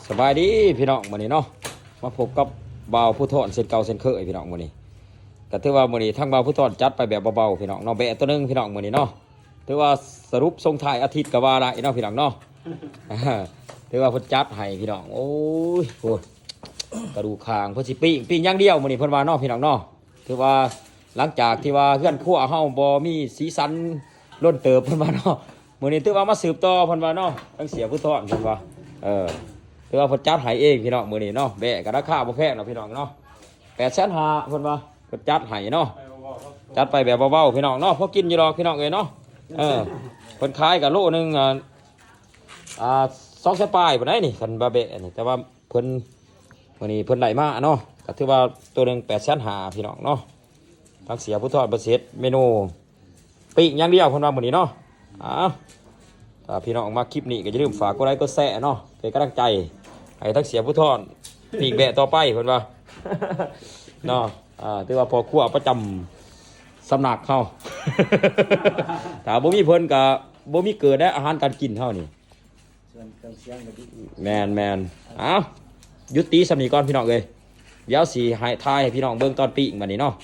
สบายดีพี่น้องมื้อนี้เนาะมาพบกับบ่าวผู้ทอนเส้นเก่าเส้นเคยพี่น้องมื้อนี้ก็ถือว่ามื้อนี้ทั้งบ่าวผู้ทอนจัดไปแบบเบาๆพี่น้องเนาะแบะตัวนึงพี่น้องมื้อนี้เนาะถือว่าสรุปส่งท้ายอาทิตย์ก็ว่าได้เนาะพี่น้องเนาะถือว่าเพิ่นจัดให้พี่น้องโอ้ยโหกระดูกคางเพิ่นสิปิ้งอย่างเดียวมื้อนี้เพิ่นว่าเนาะพี่น้องเนาะถือว่าหลังจากที่ว่าเฮือนครัวเฮาบ่มีสีสันล้นเติบเพิ่นว่าเนาะมื้อนี้ถือว่ามาสืบต่อเพิ่นว่าเนาะทั้งเสียผู้ทอนเพิ่นว่าถือว่าเพิ่นจัดให้เองพี่น้องมื้อนี้เนาะแบะก็ราคาบ่แพงเนาะพี่น้องเนาะ850,000เพิ่นว่าเพิ่นจัดให้เนาะจัดไปแบบเบาๆพี่น้องเนาะพอกินอยู่ดอกพี่น้องเอ้ยเนาะเพิ่นขายก็โลนึง2 สปายพุ่นได้นี่คันบาเบะนี่แต่ว่าเพิ่นมื้อนี้เพิ่นได้มาเนาะก็ถือว่าตัวนึง850,000พี่น้องเนาะทักเสียผู้ทอดบ่เสร็จเมนูปิ้งอย่างเดียวเพิ่นว่ามื้อนี้เนาะถ้าพี่น้องมาคลิปนี้ก็อย่าลืมฝากกดไลค์กดแชร์เนาะเป็นกำลังใจให้ทักเสียผู้ทอดปีกแบะต่อไปเพิ่นว่า เนาะถือว่าพอครัวประจำสำนักเฮา ถ้าบ่มีเพิ่นก็บ่มีเกิดและอาหารการกินเฮานี่แมนยุติสำนีก่อนพี่น้องเอ้ยเดี๋ยวสิให้ทายให้พี่น้องเบิ่งตอนปีกบัดนี้เนาะ